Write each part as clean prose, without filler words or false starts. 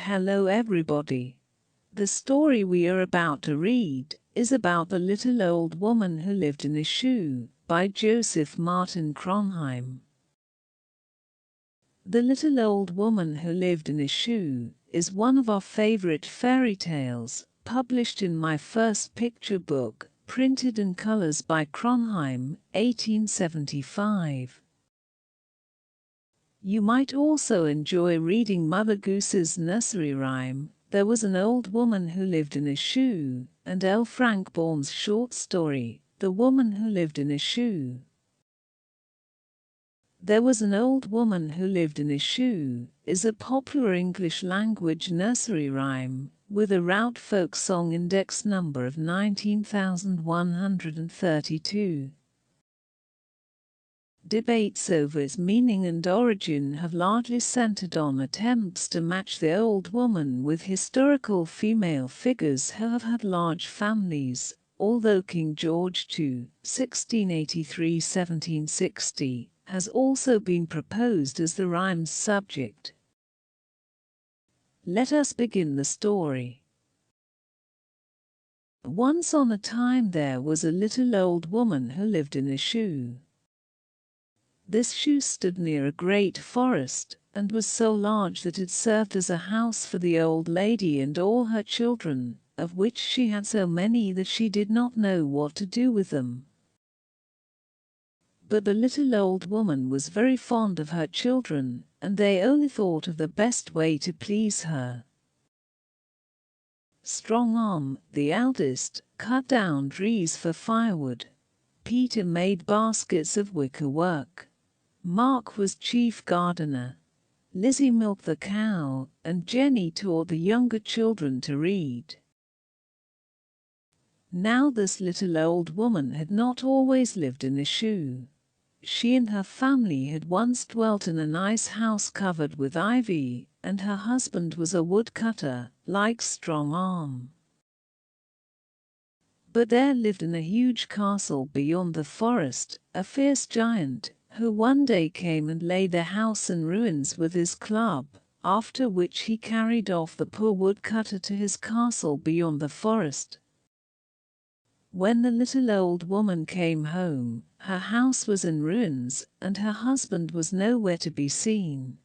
Hello everybody. The story we are about to read is about the little old woman who lived in a shoe by Joseph Martin Kronheim. The Little Old Woman Who Lived in a Shoe is one of our favorite fairy tales, published in my first picture book, printed in colors by Kronheim, 1875. You might also enjoy reading Mother Goose's nursery rhyme, There Was an Old Woman Who Lived in a Shoe, and L. Frank Baum's short story, The Woman Who Lived in a Shoe. There Was an Old Woman Who Lived in a Shoe is a popular English language nursery rhyme with a Roud Folk Song Index number of 19,132. Debates over its meaning and origin have largely centered on attempts to match the old woman with historical female figures who have had large families, although King George II, 1683–1760, has also been proposed as the rhyme's subject. Let us begin the story. Once on a time there was a little old woman who lived in a shoe. This shoe stood near a great forest, and was so large that it served as a house for the old lady and all her children, of which she had so many that she did not know what to do with them. But the little old woman was very fond of her children, and they only thought of the best way to please her. Strong Arm, the eldest, cut down trees for firewood. Peter made baskets of wicker work. Mark was chief gardener. Lizzie milked the cow, and Jenny taught the younger children to read. Now this little old woman had not always lived in a shoe. She and her family had once dwelt in a nice house covered with ivy, and her husband was a woodcutter, like Strong Arm. But there lived in a huge castle beyond the forest a fierce giant, who one day came and laid the house in ruins with his club, after which he carried off the poor woodcutter to his castle beyond the forest. When the little old woman came home, her house was in ruins, and her husband was nowhere to be seen.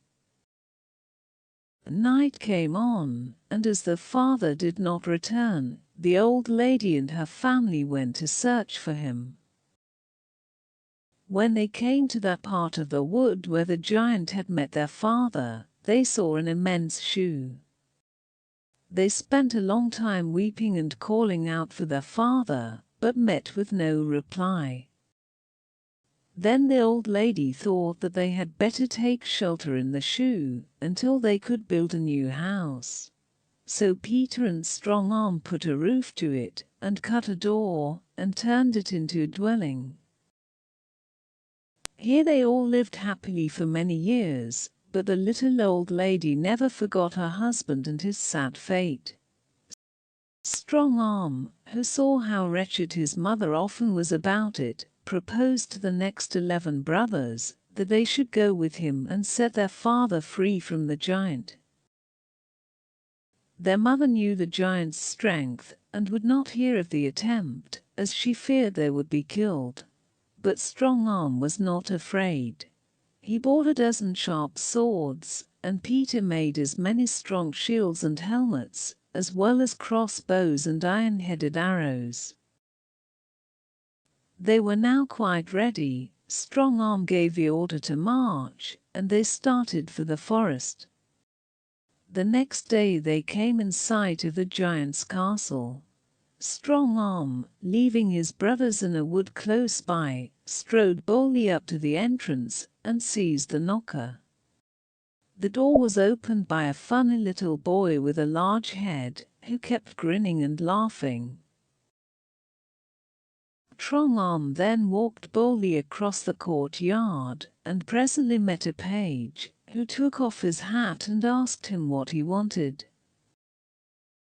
Night came on, and as the father did not return, the old lady and her family went to search for him. When they came to that part of the wood where the giant had met their father, they saw an immense shoe. They spent a long time weeping and calling out for their father, but met with no reply. Then the old lady thought that they had better take shelter in the shoe until they could build a new house. So Peter and Strong Arm put a roof to it, and cut a door, and turned it into a dwelling. Here they all lived happily for many years, but the little old lady never forgot her husband and his sad fate. Strong Arm, who saw how wretched his mother often was about it, proposed to the next 11 brothers that they should go with him and set their father free from the giant. Their mother knew the giant's strength and would not hear of the attempt, as she feared they would be killed. But Strong Arm was not afraid. He bought a dozen sharp swords, and Peter made as many strong shields and helmets, as well as crossbows and iron-headed arrows. They were now quite ready. Strong Arm gave the order to march, and they started for the forest. The next day they came in sight of the giant's castle. Strong Arm, leaving his brothers in a wood close by, strode boldly up to the entrance and seized the knocker. The door was opened by a funny little boy with a large head, who kept grinning and laughing. Strong Arm then walked boldly across the courtyard, and presently met a page, who took off his hat and asked him what he wanted.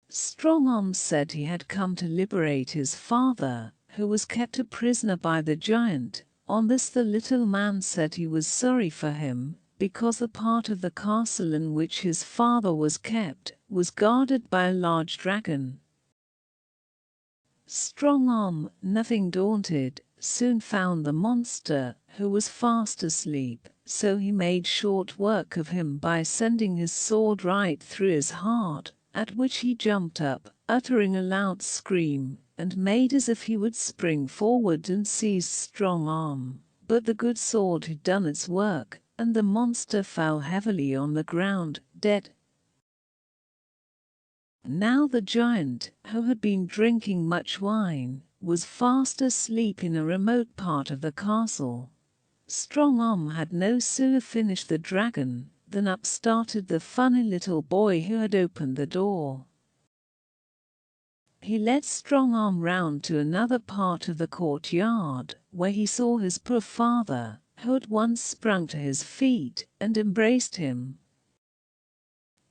Strong Arm said he had come to liberate his father, who was kept a prisoner by the giant. On this the little man said he was sorry for him, because the part of the castle in which his father was kept was guarded by a large dragon. Strong Arm, nothing daunted, soon found the monster, who was fast asleep, so he made short work of him by sending his sword right through his heart, at which he jumped up, uttering a loud scream, and made as if he would spring forward and seize Strong Arm. But the good sword had done its work, and the monster fell heavily on the ground, dead. Now the giant, who had been drinking much wine, was fast asleep in a remote part of the castle. Strong Arm had no sooner finished the dragon than up started the funny little boy who had opened the door. He led Strong Arm round to another part of the courtyard, where he saw his poor father, who at once sprung to his feet and embraced him.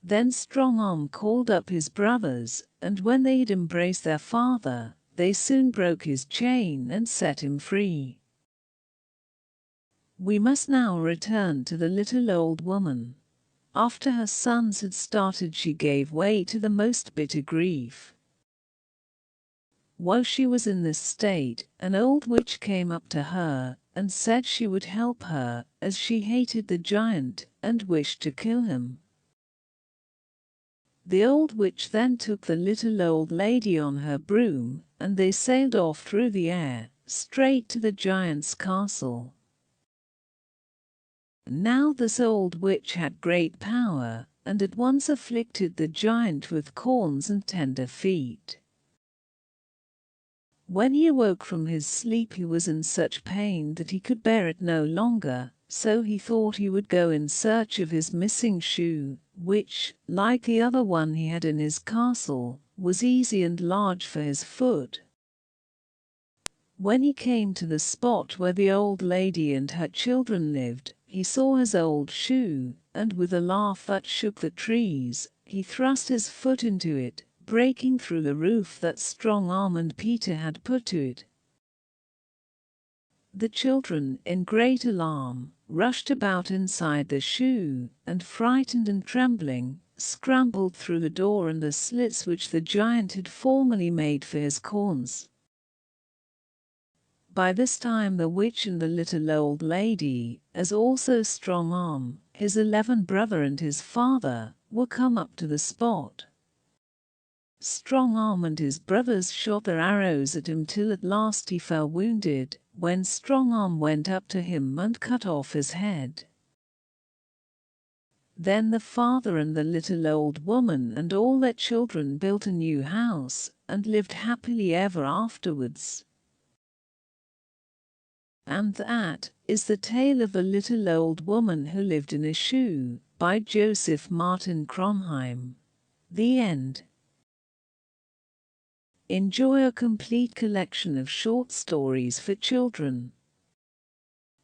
Then Strong Arm called up his brothers, and when they had embraced their father, they soon broke his chain and set him free. We must now return to the little old woman. After her sons had started, she gave way to the most bitter grief. While she was in this state, an old witch came up to her and said she would help her, as she hated the giant and wished to kill him. The old witch then took the little old lady on her broom, and they sailed off through the air, straight to the giant's castle. Now this old witch had great power, and at once afflicted the giant with corns and tender feet. When he awoke from his sleep, he was in such pain that he could bear it no longer, so he thought he would go in search of his missing shoe, which, like the other one he had in his castle, was easy and large for his foot. When he came to the spot where the old lady and her children lived, he saw his old shoe, and with a laugh that shook the trees, he thrust his foot into it, breaking through the roof that Strong Arm and Peter had put to it. The children, in great alarm, rushed about inside the shoe, and frightened and trembling, scrambled through the door and the slits which the giant had formerly made for his corns. By this time the witch and the little old lady, as also Strong Arm, his 11 brother and his father, were come up to the spot. Strong Arm and his brothers shot their arrows at him till at last he fell wounded, when Strong Arm went up to him and cut off his head. Then the father and the little old woman and all their children built a new house, and lived happily ever afterwards. And that is the tale of the little old woman who lived in a shoe, by Joseph Martin Kronheim. The end. Enjoy a complete collection of short stories for children.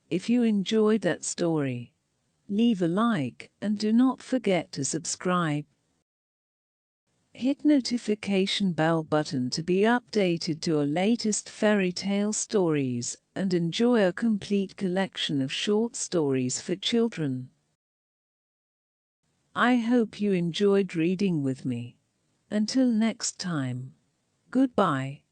If you enjoyed that story, leave a like and do not forget to subscribe. Hit notification bell button to be updated to our latest fairy tale stories, and enjoy a complete collection of short stories for children. I hope you enjoyed reading with me. Until next time, goodbye.